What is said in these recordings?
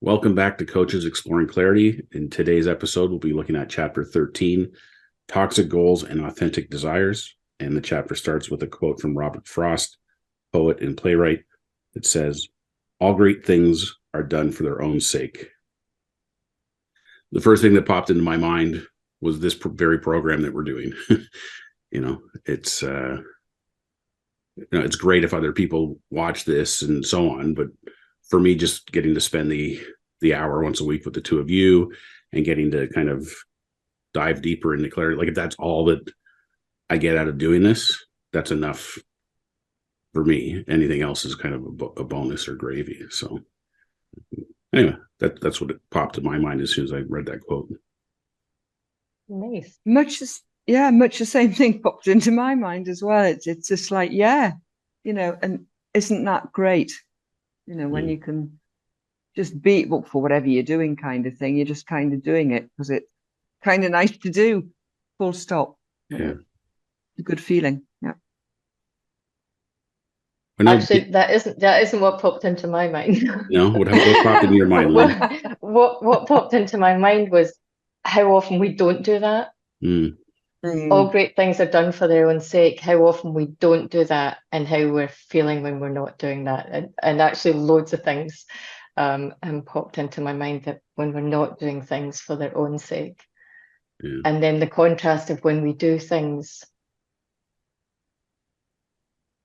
Welcome back to Coaches Exploring Clarity. In today's episode, we'll be looking at Chapter 13, Toxic Goals and Authentic Desires. And the chapter starts with a quote from Robert Frost, poet and playwright. It says, "All great things are done for their own sake." The first thing that popped into my mind was this very program that we're doing. It's it's great if other people watch this and so on, but for me, just getting to spend the hour once a week with the two of you and getting to kind of dive deeper into clarity, like if that's all that I get out of doing this, that's enough for me. Anything else is kind of a bonus or gravy. So anyway, that's what it popped in my mind as soon as I read that quote. Nice. Much the same thing popped into my mind as well. It's just like, and isn't that great? When you can just beat up for whatever you're doing kind of thing, you're just kind of doing it because it's kind of nice to do, full stop. Yeah. A good feeling. Yeah. Actually, that isn't what popped into my mind. What popped into your mind, Lynne? What popped into my mind was how often we don't do that. Mm. All great things are done for their own sake. How often we don't do that, and how we're feeling when we're not doing that, and actually loads of things and popped into my mind that when we're not doing things for their own sake, Yeah. and then the contrast of when we do things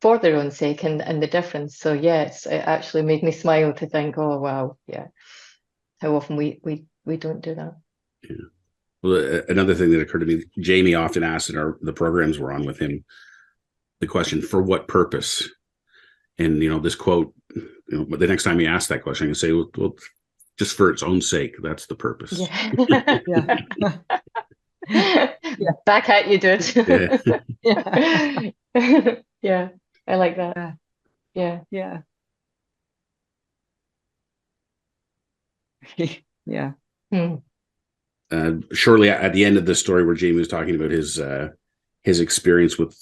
for their own sake and the difference. So yes, it actually made me smile to think, oh wow, yeah, how often we don't do that. Yeah. Well, another thing that occurred to me, Jamie often asked in the programs we're on with him, the question, for what purpose? And, this quote, but the next time he asks that question, I can say, well, just for its own sake, that's the purpose. Yeah. Yeah. Back at you, dude. Yeah. Yeah, I like that. Yeah. Yeah. Yeah. Shortly at the end of the story where Jamie was talking about his experience with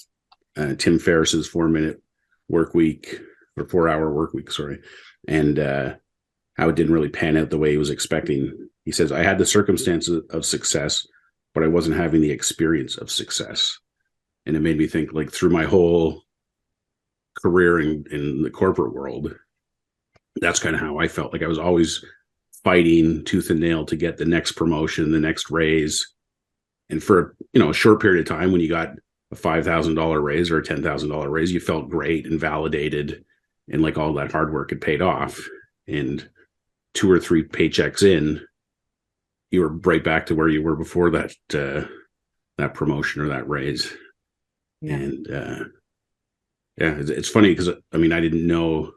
Tim Ferriss's 4-minute work week or 4-hour work week, sorry, and how it didn't really pan out the way he was expecting. He says, "I had the circumstances of success, but I wasn't having the experience of success." And it made me think, like, through my whole career in the corporate world, that's kind of how I felt. Like I was always fighting tooth and nail to get the next promotion, the next raise. And for, a short period of time, when you got a $5,000 raise or a $10,000 raise, you felt great and validated, and like all that hard work had paid off. And 2 or 3 paychecks in, you were right back to where you were before that promotion or that raise. Yeah. And it's funny because I didn't know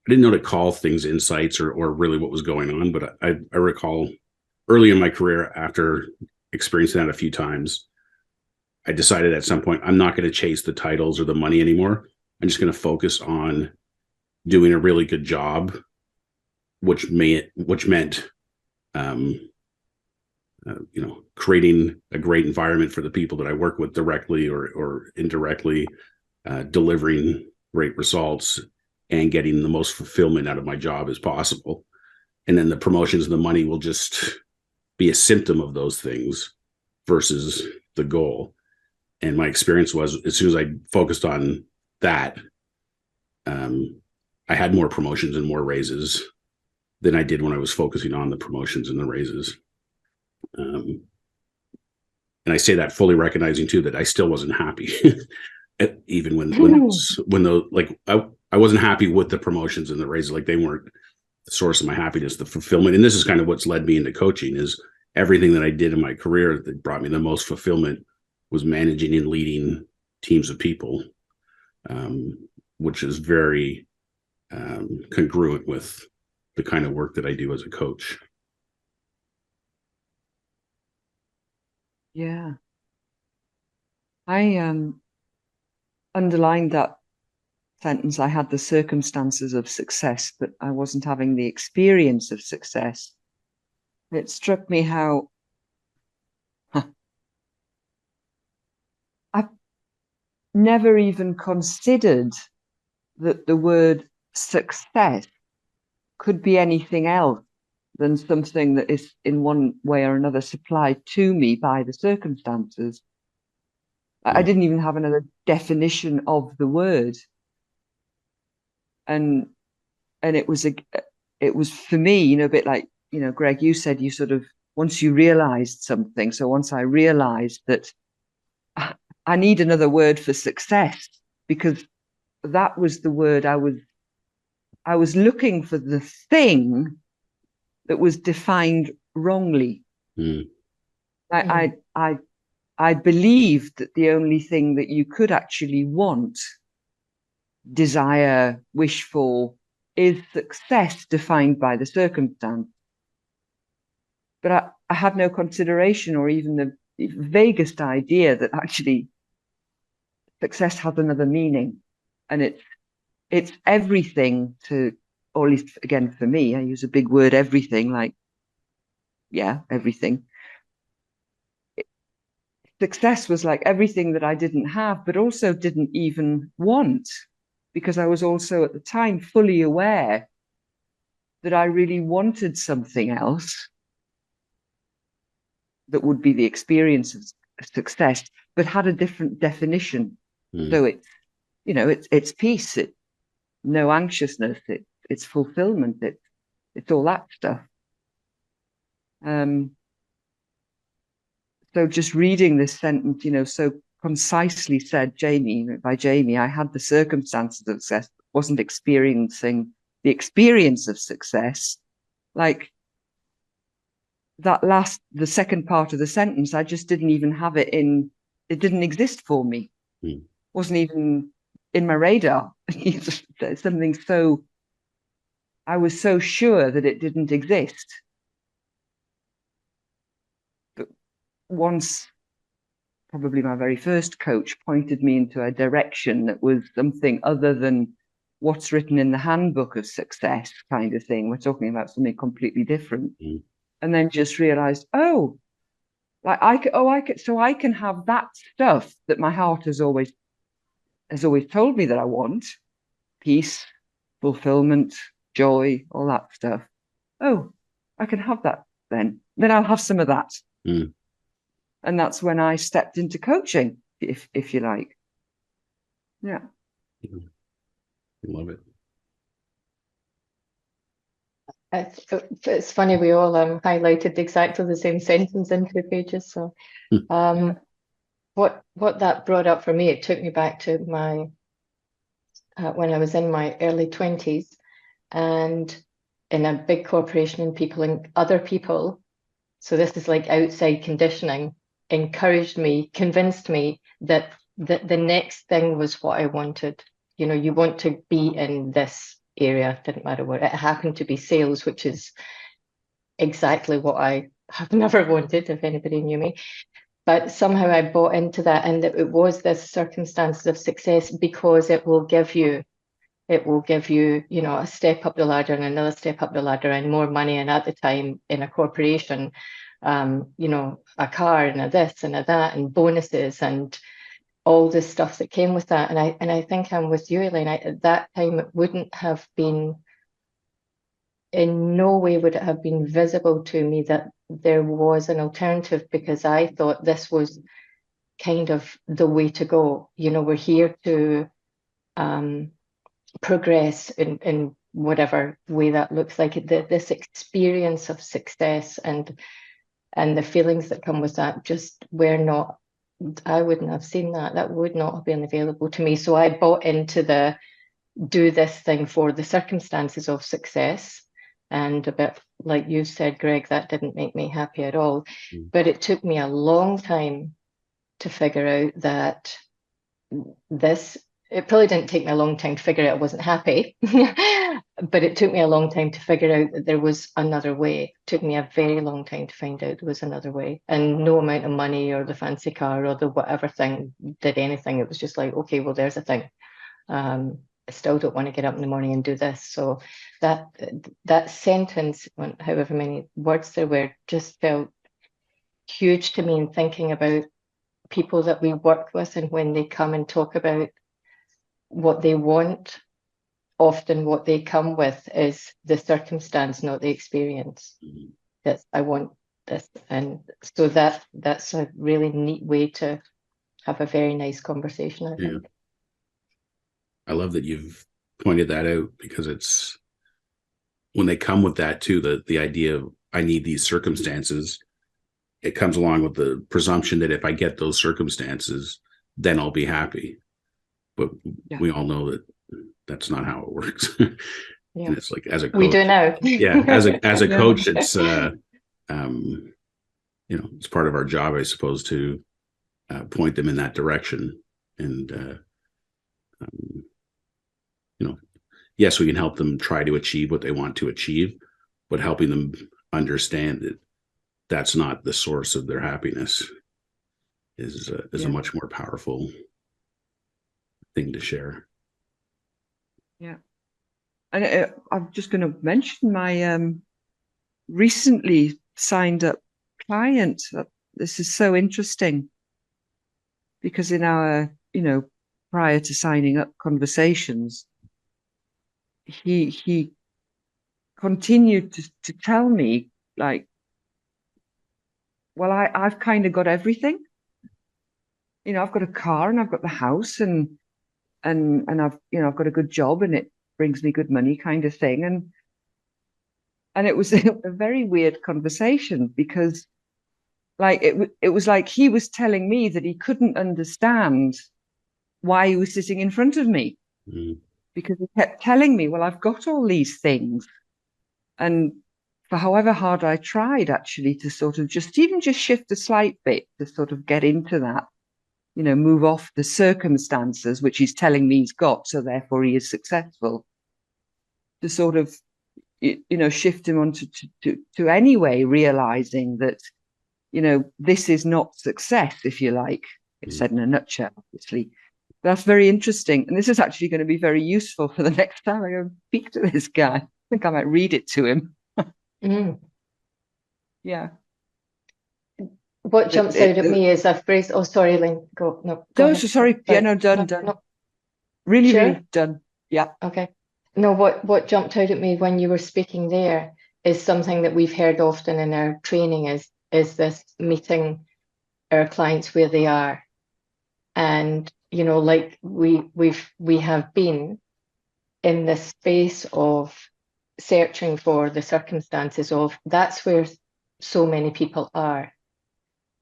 to call things insights or really what was going on, but I recall early in my career, after experiencing that a few times, I decided at some point I'm not going to chase the titles or the money anymore. I'm just going to focus on doing a really good job, which meant creating a great environment for the people that I work with directly or indirectly, delivering great results and getting the most fulfillment out of my job as possible. And then the promotions and the money will just be a symptom of those things versus the goal. And my experience was, as soon as I focused on that, I had more promotions and more raises than I did when I was focusing on the promotions and the raises. And I say that fully recognizing too that I still wasn't happy, even when I wasn't happy with the promotions and the raises. Like, they weren't the source of my happiness, the fulfillment. And this is kind of what's led me into coaching, is everything that I did in my career that brought me the most fulfillment was managing and leading teams of people, which is very congruent with the kind of work that I do as a coach. Yeah. I underlined that sentence. I had the circumstances of success, but I wasn't having the experience of success. It struck me how I've never even considered that the word success could be anything else than something that is in one way or another supplied to me by the circumstances. I didn't even have another definition of the word. And it was for me, you know, a bit like, you know, Greg, you said you sort of, once you realized something. So once I realized that I need another word for success, because that was the word I was looking for, the thing that was defined wrongly. I believed that the only thing that you could actually want, desire, wish for, is success defined by the circumstance. But I had no consideration or even the vaguest idea that actually success has another meaning, and it's everything to, or at least again for me, I use a big word, everything, like, yeah, everything. Success was like everything that I didn't have, but also didn't even want, because I was also at the time fully aware that I really wanted something else that would be the experience of success, but had a different definition. So it's, you know, it's peace, it's no anxiousness, it's fulfillment, it's all that stuff. So just reading this sentence, you know, so concisely said by Jamie, I had the circumstances of success, wasn't experiencing the experience of success. Like the second part of the sentence, I just didn't even have it it didn't exist for me. Wasn't even in my radar. Something so, I was so sure that it didn't exist. But once, probably my very first coach pointed me into a direction that was something other than what's written in the handbook of success kind of thing. We're talking about something completely different. And then just realized, oh, like I can have that stuff that my heart has always told me that I want: peace, fulfillment, joy, all that stuff. Oh, I can have that then. Then I'll have some of that. And that's when I stepped into coaching, if you like. Yeah. Love it. It's funny, we all highlighted exactly the same sentence in 2 pages. So what that brought up for me, it took me back to my when I was in my early 20s and in a big corporation, and other people, so this is like outside conditioning, encouraged me, convinced me that the next thing was what I wanted. You know, you want to be in this area, didn't matter what. It happened to be sales, which is exactly what I have never wanted, if anybody knew me. But somehow I bought into that, and that it was this circumstances of success, because it will give you, you know, a step up the ladder and another step up the ladder and more money. And at the time in a corporation, you know, a car and a this and a that and bonuses and all the stuff that came with that. And I think I'm with you, Elaine. At that time, it wouldn't have been, in no way would it have been visible to me that there was an alternative, because I thought this was kind of the way to go. You know, we're here to progress in whatever way that looks like. This experience of success and the feelings that come with that just were not, I wouldn't have seen that. That would not have been available to me. So I bought into the do this thing for the circumstances of success. And a bit like you said, Greg, that didn't make me happy at all. But it took me a long time to figure out that it probably didn't take me a long time to figure out I wasn't happy, but it took me a long time to figure out that there was another way. It took me a very long time to find out there was another way, and no amount of money or the fancy car or the whatever thing did anything. It was just like, okay, well, there's a thing. I still don't want to get up in the morning and do this. So that sentence, however many words there were, just felt huge to me in thinking about people that we work with, and when they come and talk about what they want, often what they come with is the circumstance, not the experience. Mhm. That I want this, and so that's a really neat way to have a very nice conversation, I Yeah. think. I love that you've pointed that out, because it's when they come with that too, the idea of I need these circumstances, it comes along with the presumption that if I get those circumstances, then I'll be happy. But Yeah. we all know that that's not how it works. Yeah. And it's like, as a coach, We do now. yeah, as a Yeah. coach, it's it's part of our job, I suppose, to point them in that direction. And yes, we can help them try to achieve what they want to achieve, but helping them understand that that's not the source of their happiness is a much more powerful thing to share. Yeah. And I'm just going to mention my recently signed up client. This is so interesting, because in our, prior to signing up conversations, he continued to tell me, like, well, I've kind of got everything. I've got a car and I've got the house, and I've got a good job and it brings me good money, kind of thing. And it was a very weird conversation, because like it was like he was telling me that he couldn't understand why he was sitting in front of me, because he kept telling me, well, I've got all these things. And for however hard I tried actually to sort of just shift a slight bit to sort of get into that, move off the circumstances, which he's telling me he's got, so therefore he is successful, to sort of, shift him onto to anyway, realizing that, this is not success, if you like. It's said in a nutshell, obviously. That's very interesting. And this is actually going to be very useful for the next time I go and speak to this guy. I think I might read it to him. Yeah. What jumps out at me is a phrase. Oh, sorry, Elaine. Go. No, go No, ahead. so sorry. Yeah, no, done. No. Really, Sure? really done. Yeah. Okay. No, what jumped out at me when you were speaking there is something that we've heard often in our training is this meeting our clients where they are. And, like we have been in this space of searching for the circumstances of, that's where so many people are.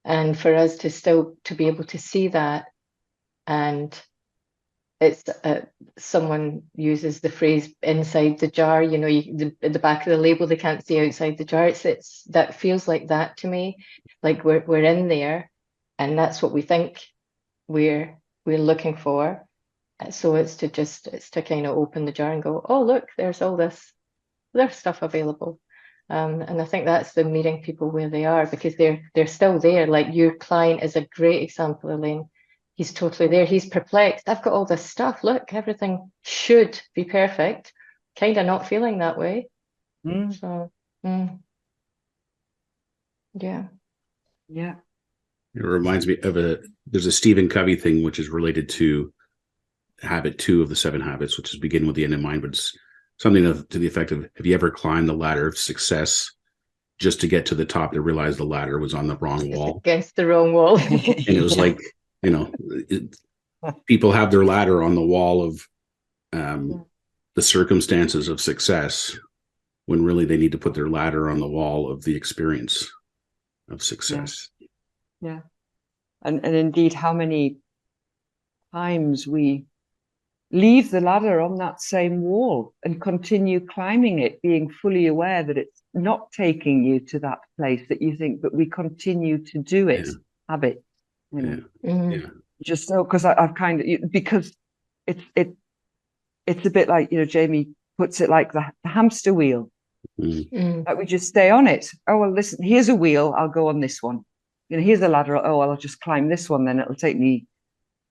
And for us to still to be able to see that, and it's someone uses the phrase inside the jar, at the back of the label, they can't see outside the jar. It's that feels like that to me, like we're in there, and that's what we think we're looking for. So it's to kind of open the jar and go, oh, look, there's all this, there's stuff available. And I think that's the meeting people where they are, because they're still there. Like your client is a great example, Elaine. He's totally there. He's perplexed. I've got all this stuff. Look, everything should be perfect. Kind of not feeling that way. So, yeah. Yeah. It reminds me of there's a Stephen Covey thing, which is related to habit 2 of the 7 habits, which is begin with the end in mind, but it's something to the effect of, have you ever climbed the ladder of success just to get to the top to realize the ladder was on the wrong wall? Against the wrong wall. And it was like, people have their ladder on the wall of the circumstances of success, when really they need to put their ladder on the wall of the experience of success. Yeah. And indeed, how many times we leave the ladder on that same wall and continue climbing it, being fully aware that it's not taking you to that place that you think, but we continue to do it. Habit. Just so, because I've kind of, because it's a bit like, Jamie puts it, like the hamster wheel. Like we just stay on it. Oh, well, listen, here's a wheel, I'll go on this one. Here's a ladder. Oh, well, I'll just climb this one, then it'll take me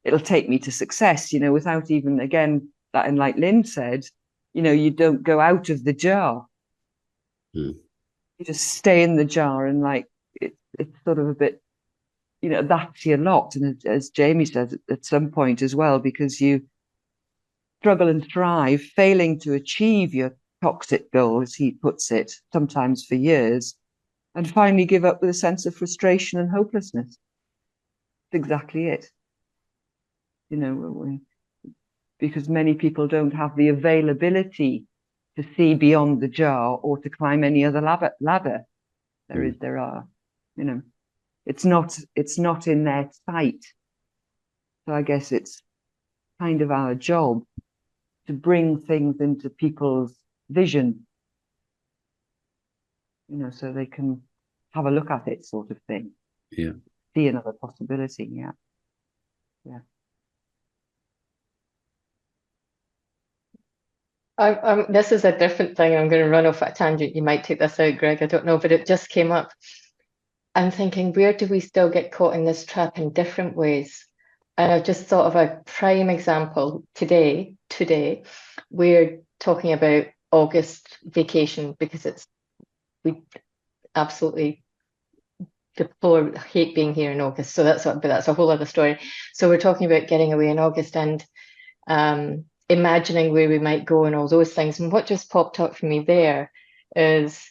to success, without even, again, that, and like Lynne said, you don't go out of the jar. You just stay in the jar, and like it's sort of a bit, that's your lot. And as Jamie said at some point as well, because struggle and thrive, failing to achieve your toxic goal, as he puts it, sometimes for years, and finally give up with a sense of frustration and hopelessness. That's exactly it. You know, because many people don't have the availability to see beyond the jar or to climb any other ladder. There are, you know, it's not in their sight. So I guess it's kind of our job to bring things into people's vision, you know, so they can have a look at it, sort of thing. Yeah. See another possibility. Yeah. Yeah. This is a different thing. I'm going to run off at a tangent. You might take this out, Greg. I don't know, but it just came up. I'm thinking, where do we still get caught in this trap in different ways? And I've just thought of a prime example today. We're talking about August vacation because we absolutely hate being here in August. So but that's a whole other story. So we're talking about getting away in August and imagining where we might go and all those things. And what just popped up for me there is,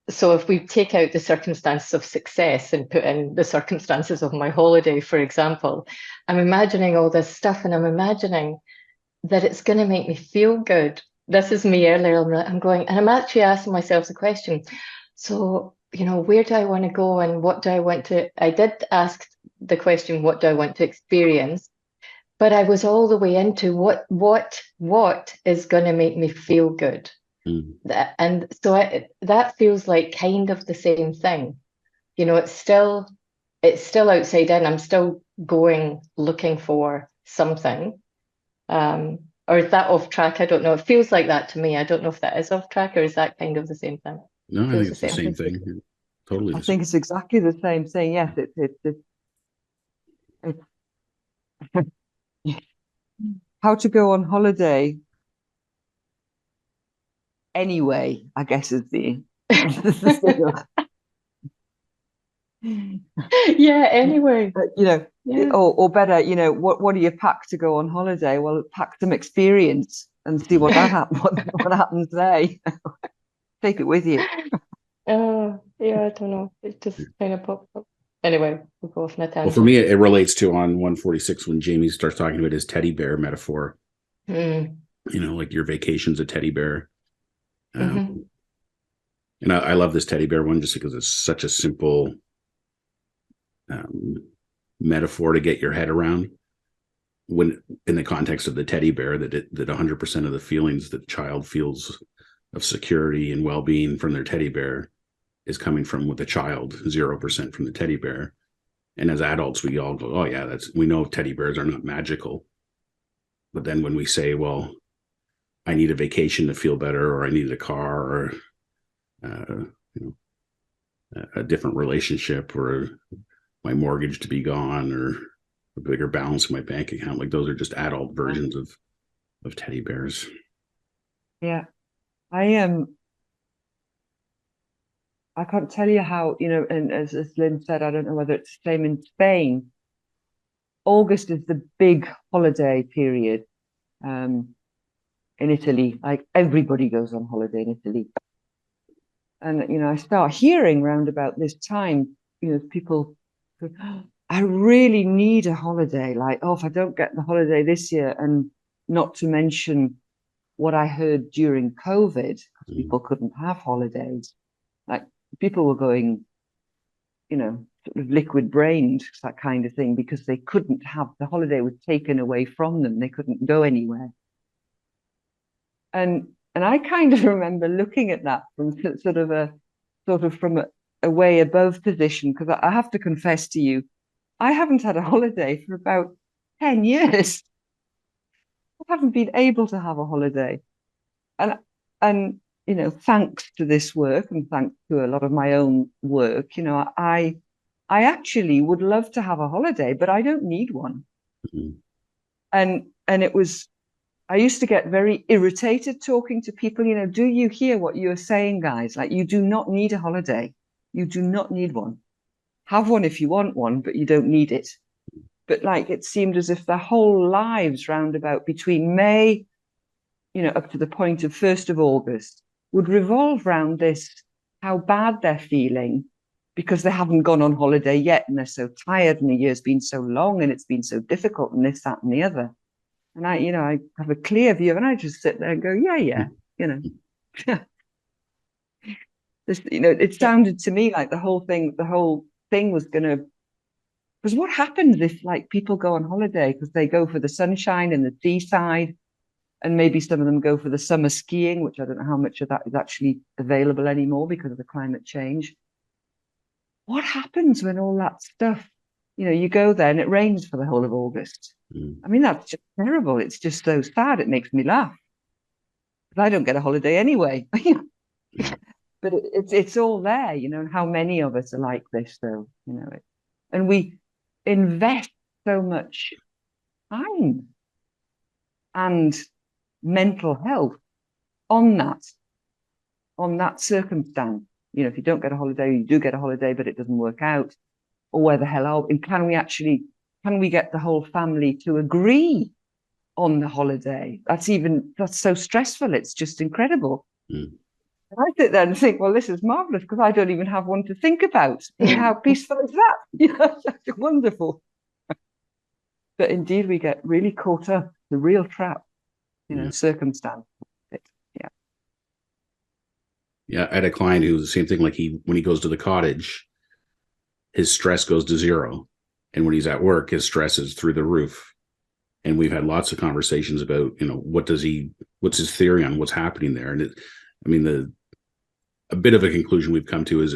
so if we take out the circumstances of success and put in the circumstances of my holiday, for example, I'm imagining all this stuff and I'm imagining that it's going to make me feel good. This is me earlier. I'm going, and I'm actually asking myself the question. So, you know, where do I want to go and what do I want to, I did ask the question, what do I want to experience? But I was all the way into what is going to make me feel good. And so that feels like kind of the same thing. You know, it's still outside in. I'm still looking for something. Or is that off track? I don't know. It feels like that to me. I don't know if that is off track or is that kind of the same thing? No, I think it's the same thing. Totally. I think it's exactly the same thing. Yes, it's how to go on holiday anyway, I guess, is the yeah, anyway. You know, yeah. Or better, you know, what do you pack to go on holiday? Well, pack some experience and see what what happens there. Take it with you. Yeah, I don't know. It just kind of popped up. Anyway, we'll go off on a tangent. Well, for me, it relates to on 146 when Jamie starts talking about his teddy bear metaphor. You know, like your vacation's a teddy bear. And I love this teddy bear one just because it's such a simple metaphor to get your head around. When in the context of the teddy bear, that 100% of the feelings that the child feels of security and well-being from their teddy bear is coming from with the child, 0% from the teddy bear. And as adults, we all go, oh yeah, we know teddy bears are not magical. But then when we say, well, I need a vacation to feel better, or I need a car, or you know, a different relationship, or my mortgage to be gone, or a bigger balance in my bank account, like those are just adult versions of teddy bears. Yeah, I can't tell you how, you know, and as Lynn said, I don't know whether it's the same in Spain. August is the big holiday period in Italy. Like everybody goes on holiday in Italy. And, you know, I start hearing round about this time, you know, people go, oh, I really need a holiday. Like, oh, if I don't get the holiday this year, and not to mention what I heard during COVID, because people couldn't have holidays. Like people were going, you know, sort of liquid brained, that kind of thing, because they couldn't have, the holiday was taken away from them. They couldn't go anywhere. And I kind of remember looking at that from from a way above position, because I have to confess to you, I haven't had a holiday for about 10 years. I haven't been able to have a holiday. And you know, thanks to this work and thanks to a lot of my own work, you know, I actually would love to have a holiday, but I don't need one. And it was, I used to get very irritated talking to people, you know, do you hear what you're saying, guys? Like, you do not need a holiday. You do not need one. Have one if you want one, but you don't need it. But like, it seemed as if their whole lives roundabout between May up to the point of 1st of August, would revolve around this, how bad they're feeling because they haven't gone on holiday yet and they're so tired and the year's been so long and it's been so difficult and this, that, and the other. And I have a clear view and I just sit there and go, yeah. It sounded to me like the whole thing was going to, because what happens if like people go on holiday because they go for the sunshine and the seaside, and maybe some of them go for the summer skiing, which I don't know how much of that is actually available anymore because of the climate change. What happens when all that stuff, you go there and it rains for the whole of August? I mean, that's just terrible. It's just so sad. It makes me laugh. But I don't get a holiday anyway. But it's all there, and how many of us are like this, though, and we invest so much time and mental health on that circumstance. If you don't get a holiday, you do get a holiday, but it doesn't work out, or where the hell are we? And can we get the whole family to agree on the holiday? That's so stressful. It's just incredible. And I sit there and think, well, this is marvelous because I don't even have one to think about. How peaceful is that? That's wonderful. But indeed, we get really caught up, the real trap, circumstance. Yeah, I had a client who was the same thing. Like when he goes to the cottage, his stress goes to zero, and when he's at work, his stress is through the roof. And we've had lots of conversations about, what's his theory on what's happening there. And a bit of a conclusion we've come to is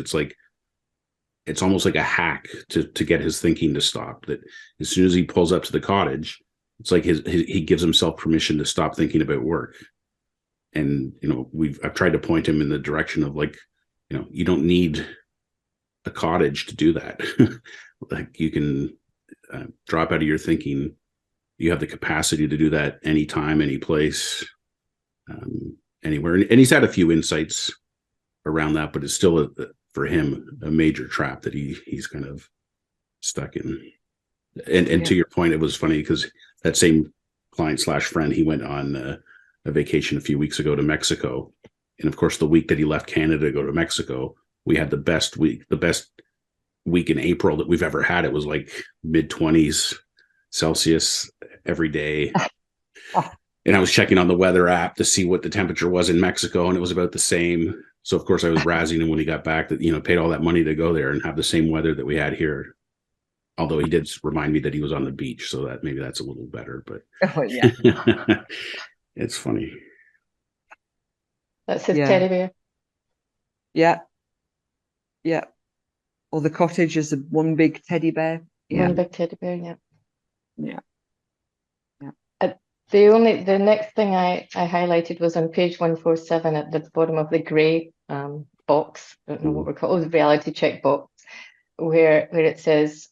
it's almost like a hack to get his thinking to stop. That as soon as he pulls up to the cottage, it's like he gives himself permission to stop thinking about work. And I've tried to point him in the direction of you don't need a cottage to do that. Like you can drop out of your thinking. You have the capacity to do that anytime, any place, anywhere. And he's had a few insights around that, but it's still for him a major trap that he's kind of stuck in. And to your point, it was funny because that same client / friend, he went on a vacation a few weeks ago to Mexico, and of course the week that he left Canada to go to Mexico, we had the best week in April that we've ever had. It was like mid-20s Celsius every day. And I was checking on the weather app to see what the temperature was in Mexico, and it was about the same. So of course I was razzing him when he got back that, paid all that money to go there and have the same weather that we had here. Although he did remind me that he was on the beach, so that maybe that's a little better, but it's funny. That's his teddy bear. Yeah. Or the cottage is one big teddy bear. One big teddy bear, yeah. The next thing I highlighted was on page 147 at the bottom of the grey box. I don't know what we're called, the reality check box, where it says,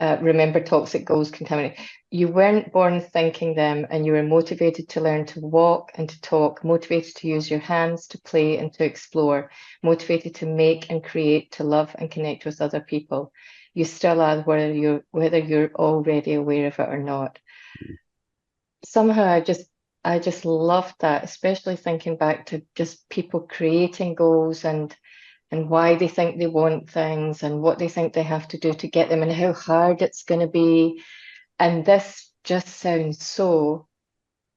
remember toxic goals contaminate. You weren't born thinking them, and you were motivated to learn to walk and to talk, motivated to use your hands, to play and to explore, motivated to make and create, to love and connect with other people. You still are, whether you're already aware of it or not. Somehow I just loved that, especially thinking back to just people creating goals and why they think they want things and what they think they have to do to get them and how hard it's going to be. And this just sounds so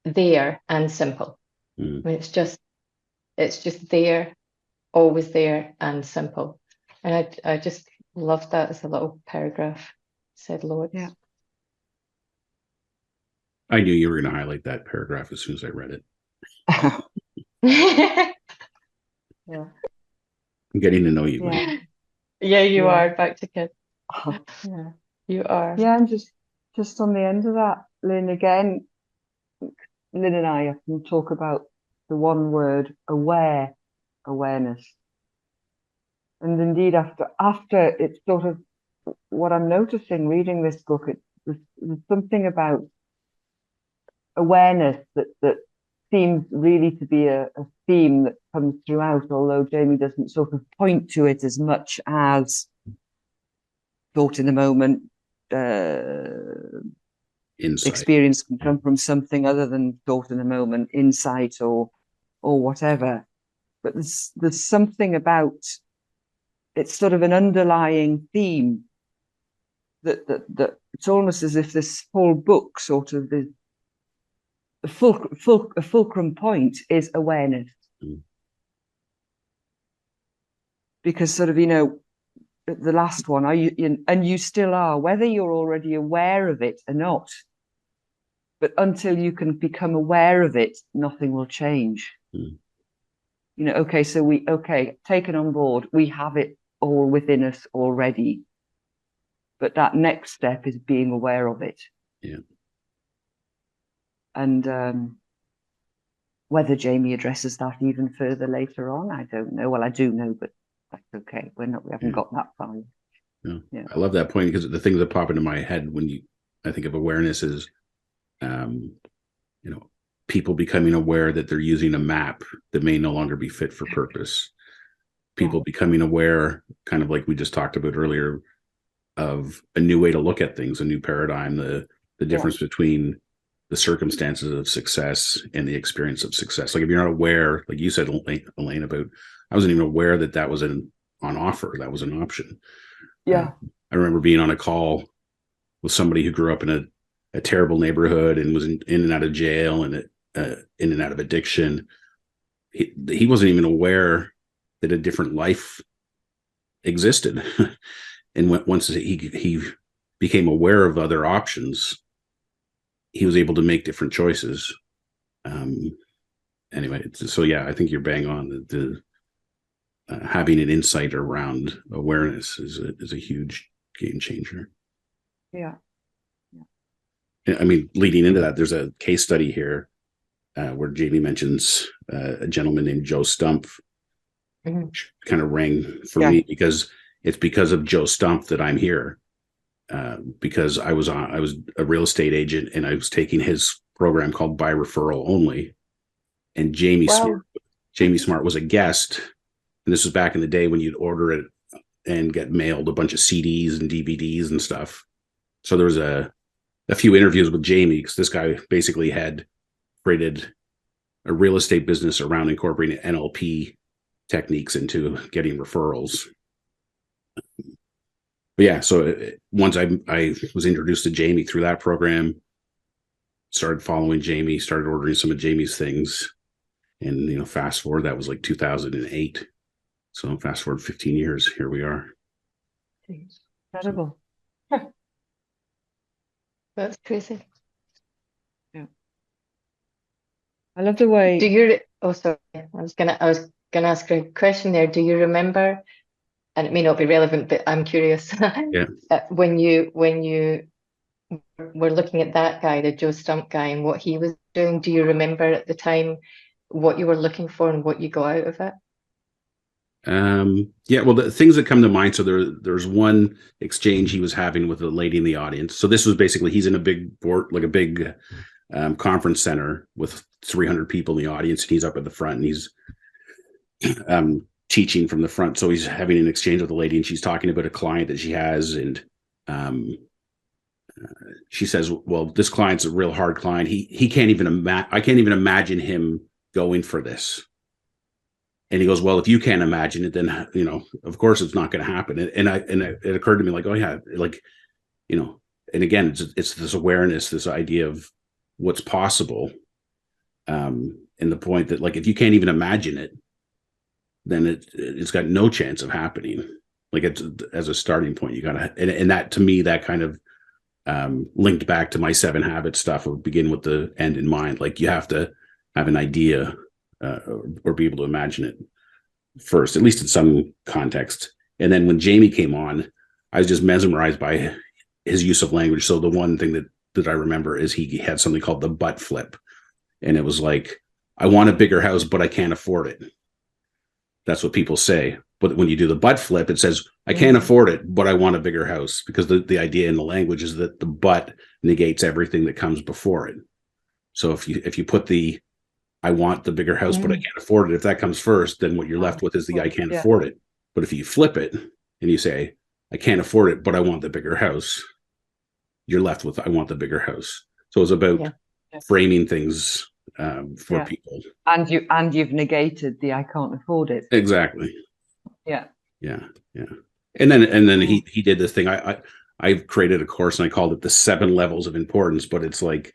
there and simple. I mean, it's just there, always there and simple. And I just loved that as a little paragraph. Said loads. Yeah. I knew you were going to highlight that paragraph as soon as I read it. Yeah. I'm getting to know you. Yeah. Yeah, you are back to kid. Yeah, you are. Yeah, and just on the end of that, Lynn, again, Lynn and I often talk about the one word awareness. And indeed, after it's sort of what I'm noticing reading this book, there's something about awareness that seems really to be a theme that comes throughout, although Jamie doesn't sort of point to it as much as thought in the moment, Insight. experience can come from something other than thought in the moment, insight or whatever. But there's something about it's sort of an underlying theme that it's almost as if this whole book sort of the fulcrum point is awareness. Mm. Because sort of, you know, the last one, are you, and you still are, whether you're already aware of it or not. But until you can become aware of it, nothing will change. Mm. You know, okay, so taken on board, we have it all within us already. But that next step is being aware of it. Yeah. And whether Jamie addresses that even further later on, I don't know. Well, I do know, but that's okay. We haven't got that far. Yeah. I love that point, because the things that pop into my head when I think of awareness is, you know, people becoming aware that they're using a map that may no longer be fit for purpose. People becoming aware, kind of like we just talked about earlier, of a new way to look at things, a new paradigm, the difference between the circumstances of success and the experience of success. Like if you're not aware, like you said, Elaine, about, I wasn't even aware that was on offer. That was an option. Yeah. I remember being on a call with somebody who grew up in a terrible neighborhood and was in and out of jail and in and out of addiction. He wasn't even aware that a different life existed. And once he became aware of other options, he was able to make different choices. Anyway, so yeah, I think you're bang on. The having an insight around awareness is a huge game changer. Yeah. I mean, leading into that, there's a case study here where Jamie mentions a gentleman named Joe Stump, which kind of rang for me, because it's because of Joe Stump that I'm here. Because I was a real estate agent, and I was taking his program called By Referral Only, and Jamie Smart was a guest, and this was back in the day when you'd order it and get mailed a bunch of CDs and DVDs and stuff. So there was a few interviews with Jamie, because this guy basically had created a real estate business around incorporating NLP techniques into getting referrals. But yeah, so once I was introduced to Jamie through that program, started following Jamie, started ordering some of Jamie's things, and, you know, fast forward, that was like 2008. So fast forward 15 years, here we are. Incredible. That's crazy. Yeah. I love the way. Sorry, I was gonna ask a question there. Do you remember? And it may not be relevant, but I'm curious. Yeah. When you were looking at that guy, the Joe Stump guy, and what he was doing, do you remember at the time what you were looking for and what you got out of it? Yeah, well, the things that come to mind. So there's one exchange he was having with a lady in the audience. So this was basically, he's in a big board, like a big conference center with 300 people in the audience, and he's up at the front, and he's teaching from the front. So he's having an exchange with a lady, and she's talking about a client that she has, and she says, well, this client's a real hard client. He can't even I can't even imagine him going for this. And he goes, well, if you can't imagine it, then, you know, of course it's not going to happen. And it occurred to me, like, oh yeah, like, you know, and again, it's this awareness, this idea of what's possible. And the point that, like, if you can't even imagine it, then it's got no chance of happening. Like, it's, as a starting point, you gotta, and that, to me, that kind of linked back to my 7 Habits stuff of begin with the end in mind. Like, you have to have an idea or be able to imagine it first, at least in some context. And then when Jamie came on, I was just mesmerized by his use of language. So the one thing that I remember is he had something called the butt flip. And it was like, I want a bigger house, but I can't afford it. That's what people say. But when you do the butt flip, it says, I can't afford it, but I want a bigger house. Because the idea in the language is that the butt negates everything that comes before it. So if you put the, I want the bigger house, but I can't afford it, if that comes first, then what you're left with is the I can't afford it. But if you flip it and you say, I can't afford it, but I want the bigger house, you're left with, I want the bigger house. So it was about Yeah. framing things for Yeah. people. And you've negated the I can't afford it. Exactly. Yeah. Yeah. And then Mm. he did this thing. I've created a course and I called it the 7 levels of importance, but it's like,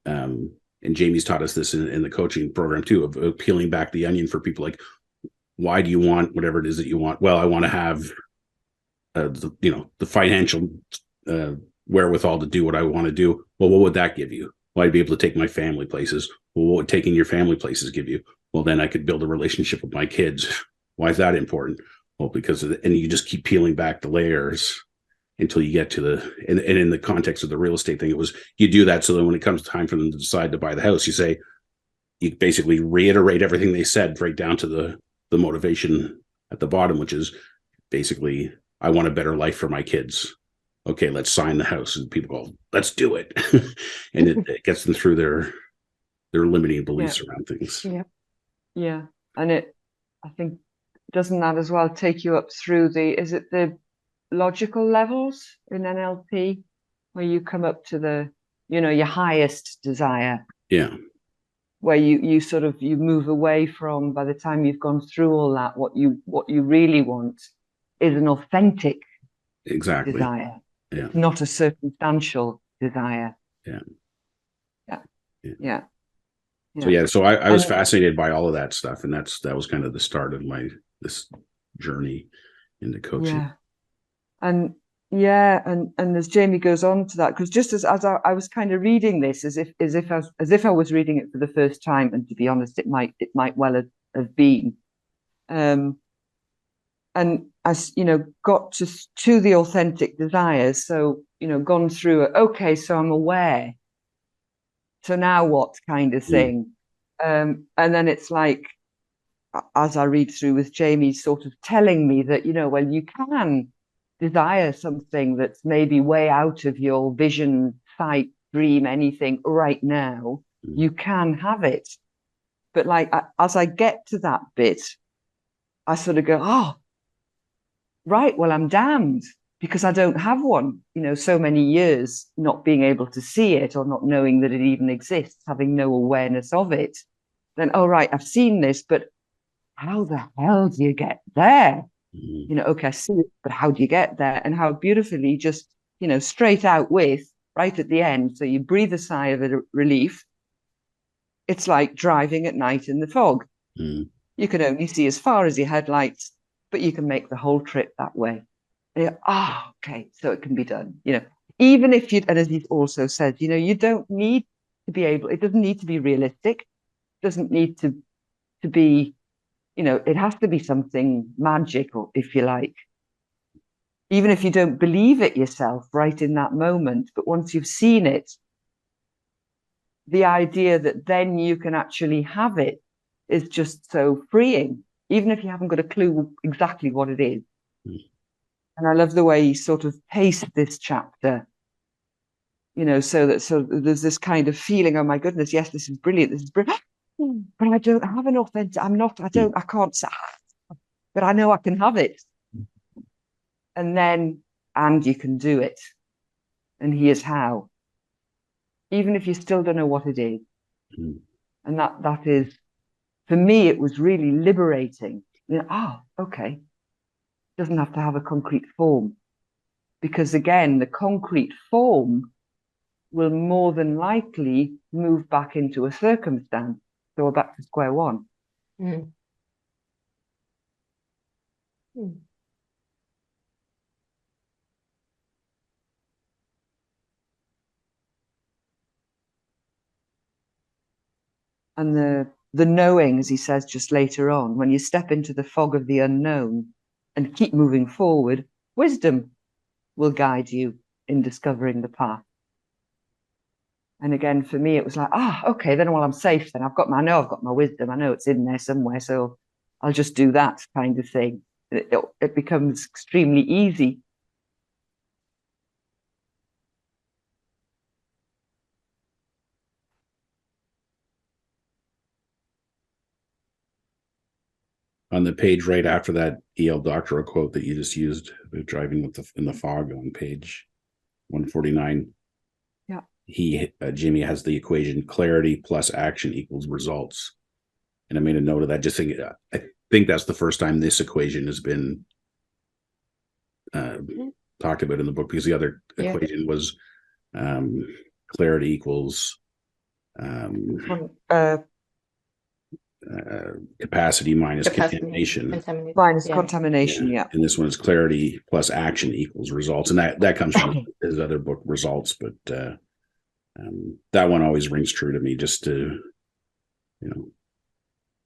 and Jamie's taught us this in the coaching program too, of peeling back the onion for people. Like, why do you want whatever it is that you want? Well, I want to have, the financial wherewithal to do what I want to do. Well, what would that give you? Well, I'd be able to take my family places. Well, what would taking your family places give you? Well, then I could build a relationship with my kids. Why is that important? Well, because and you just keep peeling back the layers until you get to and in the context of the real estate thing, it was, you do that so that when it comes time for them to decide to buy the house, you basically reiterate everything they said right down to the motivation at the bottom, which is basically, I want a better life for my kids. Okay, let's sign the house. And people go, let's do it. And it gets them through their limiting beliefs around things. Yeah. And I think, doesn't that as well take you up through is it the logical levels in NLP, where you come up to your highest desire? Yeah. Where you sort of, you move away from, by the time you've gone through all that, what you really want is an authentic desire. Yeah. Not a circumstantial desire. Yeah. So I was fascinated by all of that stuff, and that was kind of the start of this journey into coaching. Yeah. And as Jamie goes on to that, because just as I was kind of reading this as if I was reading it for the first time, and to be honest, it might well have been, and as got to the authentic desires, so gone through it. Okay, so I'm aware. So now what, kind of thing, and then it's like, as I read through with Jamie sort of telling me that well, you can desire something that's maybe way out of your vision, sight, dream, anything right now. You can have it, but like as I get to that bit, I sort of go, oh, right, well, I'm damned, because I don't have one. So many years not being able to see it, or not knowing that it even exists, having no awareness of it. Then, oh right, I've seen this, but how the hell do you get there? Okay, I see it, but how do you get there? And how beautifully, just straight out with, right at the end, so you breathe a sigh of relief. It's like driving at night in the fog. You can only see as far as your headlights, but you can make the whole trip that way. And okay, so it can be done. Even if and as you've also said, you don't need to be able. It doesn't need to be realistic. It doesn't need to be. It has to be something magical, if you like. Even if you don't believe it yourself right in that moment, but once you've seen it, the idea that then you can actually have it is just so freeing, even if you haven't got a clue exactly what it is. And I love the way he sort of paced this chapter, so there's this kind of feeling, oh my goodness, yes, this is brilliant, but I don't have an authentic, I can't say, but I know I can have it. And you can do it. And here's how. Even if you still don't know what it is. And that is, for me, it was really liberating. Okay. It doesn't have to have a concrete form. Because again, the concrete form will more than likely move back into a circumstance. So we're back to square one. And the knowing, as he says just later on, when you step into the fog of the unknown and keep moving forward, wisdom will guide you in discovering the path. And again, for me, it was like, okay, then, well, I'm safe. Then I know I've got my wisdom. I know it's in there somewhere. So I'll just do that kind of thing. It becomes extremely easy. On the page right after that E.L. Doctorow quote that you just used, driving in the fog, on page 149. Yeah. Jamie has the equation clarity plus action equals results. And I made a note of that. Just think, I think that's the first time this equation has been talked about in the book, because the other equation was clarity equals capacity minus contamination. Minus contamination, yeah. And this one is clarity plus action equals results. And that comes from his other book, Results. But that one always rings true to me, just to,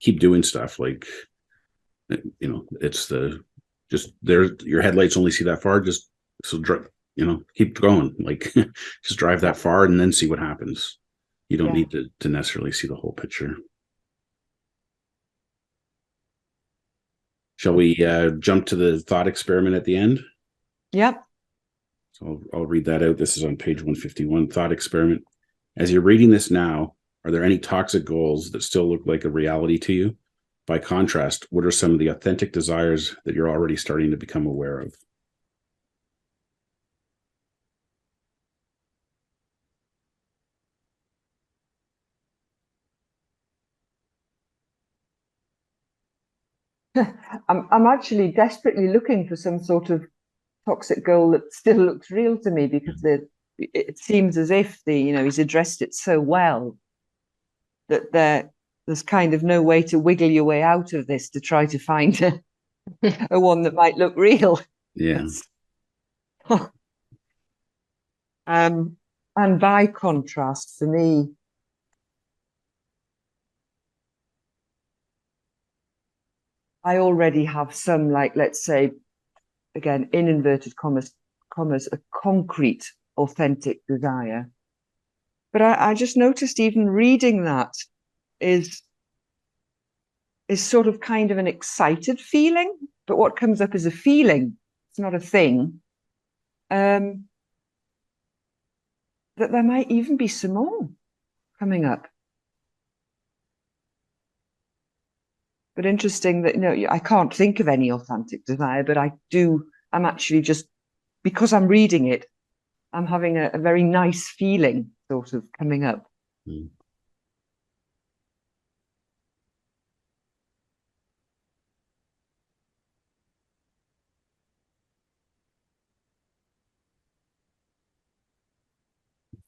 keep doing stuff. Like, it's your headlights only see that far. Just keep going. Like, just drive that far and then see what happens. You don't need to necessarily see the whole picture. Shall we jump to the thought experiment at the end? Yep. So I'll read that out. This is on page 151, thought experiment. As you're reading this now, are there any toxic goals that still look like a reality to you? By contrast, what are some of the authentic desires that you're already starting to become aware of? I'm actually desperately looking for some sort of toxic goal that still looks real to me, because it seems as if he's addressed it so well that there's kind of no way to wiggle your way out of this to try to find a one that might look real. Yes. And by contrast, for me, I already have some, like, let's say, again, in inverted commas, a concrete, authentic desire. But I just noticed, even reading that is sort of kind of an excited feeling, but what comes up is a feeling. It's not a thing. That there might even be some more coming up. But interesting that, I can't think of any authentic desire, but I'm actually just, because I'm reading it, I'm having a very nice feeling sort of coming up. Mm.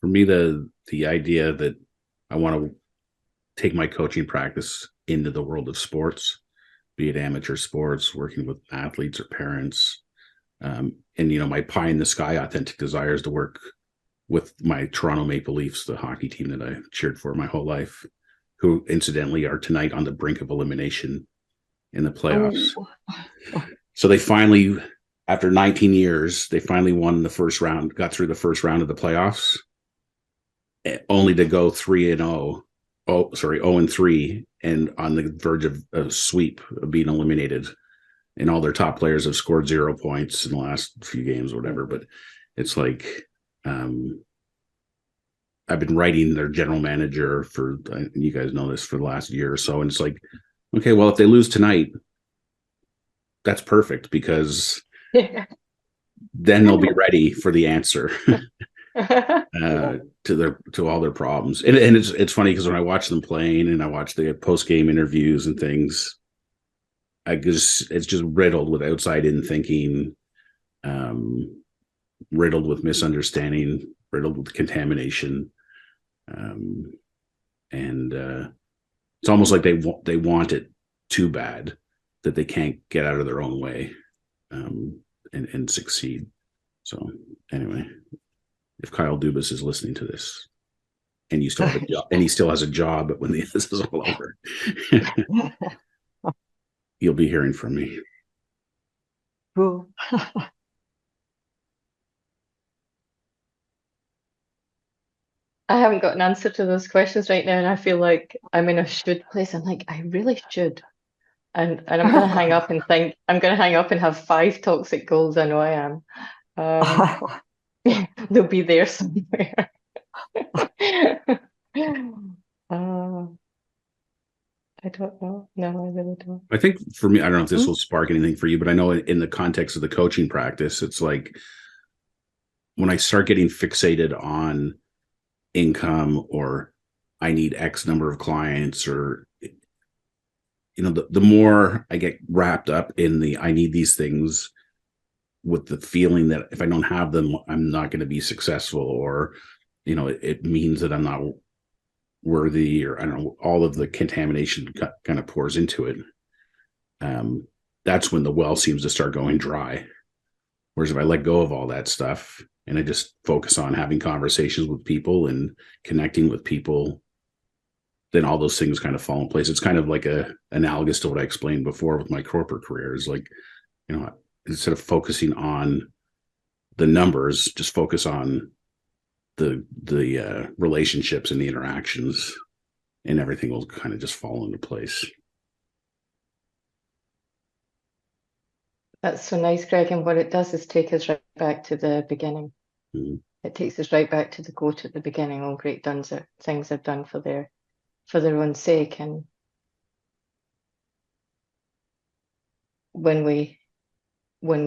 For me, the idea that I want to take my coaching practice into the world of sports, be it amateur sports, working with athletes or parents. And, my pie in the sky authentic desire is to work with my Toronto Maple Leafs, the hockey team that I cheered for my whole life, who incidentally are tonight on the brink of elimination in the playoffs. Oh. So they finally, after 19 years, they finally won the first round, got through the first round of the playoffs, only to go 0-3, and on the verge of a sweep, of being eliminated. And all their top players have scored 0 points in the last few games or whatever. But it's like, I've been writing their general manager for, you guys know this, for the last year or so. And it's like, okay, well, if they lose tonight, that's perfect, because then they'll be ready for the answer to all their problems. And it's funny, because when I watch them playing and I watch the post-game interviews and things, it's just riddled with outside-in thinking, riddled with misunderstanding, riddled with contamination, and it's almost like they want it too bad that they can't get out of their own way, and succeed. So anyway, if Kyle Dubas is listening to this, and you still have a job, and he still has a job when this is all over, you'll be hearing from me. Cool. I haven't got an answer to those questions right now, and I feel like I'm in a should place. I'm like, I really should. And I'm going to hang up and think, I'm going to hang up and have 5 toxic goals. I know I am. They'll be there somewhere. I don't know. No, I really don't. I think for me, I don't know if this will spark anything for you, but I know in the context of the coaching practice, it's like when I start getting fixated on income, or I need X number of clients, or, the more I get wrapped up in I need these things, with the feeling that if I don't have them, I'm not going to be successful, or, it means that I'm not worthy, or I don't know, all of the contamination kind of pours into it. That's when the well seems to start going dry. Whereas if I let go of all that stuff and I just focus on having conversations with people and connecting with people, then all those things kind of fall in place. It's kind of like analogous to what I explained before with my corporate career. Is like, instead of focusing on the numbers, just focus on the relationships and the interactions, and everything will kind of just fall into place. That's so nice, Greg. And what it does is take us right back to the beginning. Mm-hmm. It takes us right back to the quote at the beginning. All great things are done for their own sake. And when we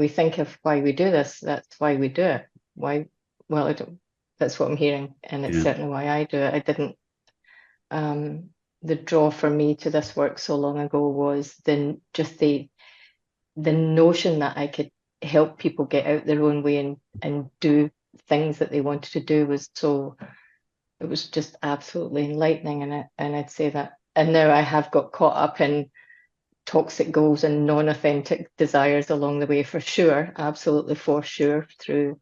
think of why we do this, that's why we do it. Why? Well, that's what I'm hearing, and it's certainly why I do it. I didn't. The draw for me to this work so long ago was the notion that I could help people get out their own way and do things that they wanted to do it was just absolutely enlightening. And I'd say that, and now I have got caught up in toxic goals and non-authentic desires along the way, for sure, absolutely, for sure, through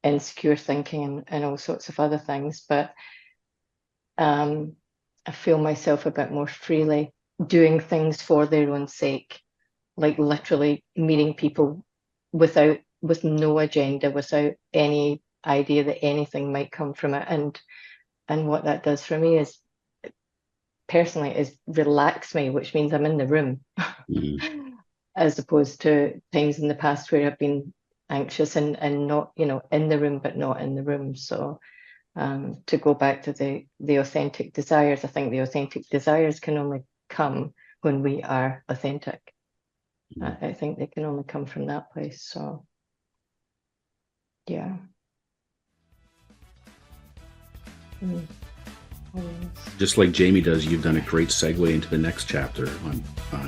insecure thinking and all sorts of other things. But I feel myself a bit more freely doing things for their own sake, like literally meeting people with no agenda, without any idea that anything might come from it. And what that does for me is, personally, is relax me, which means I'm in the room, as opposed to times in the past where I've been anxious and not, in the room, but not in the room. So to go back to the authentic desires, I think the authentic desires can only come when we are authentic. I think they can only come from that place. So, yeah. Just like Jamie does, you've done a great segue into the next chapter on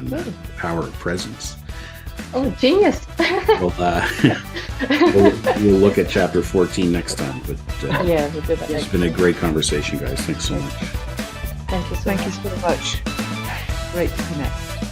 the power of presence. Oh, genius! We'll look at chapter 14 next time. But yeah, we'll do that. It's been a great conversation, guys. Thanks so much. Thank you so much. Great to connect.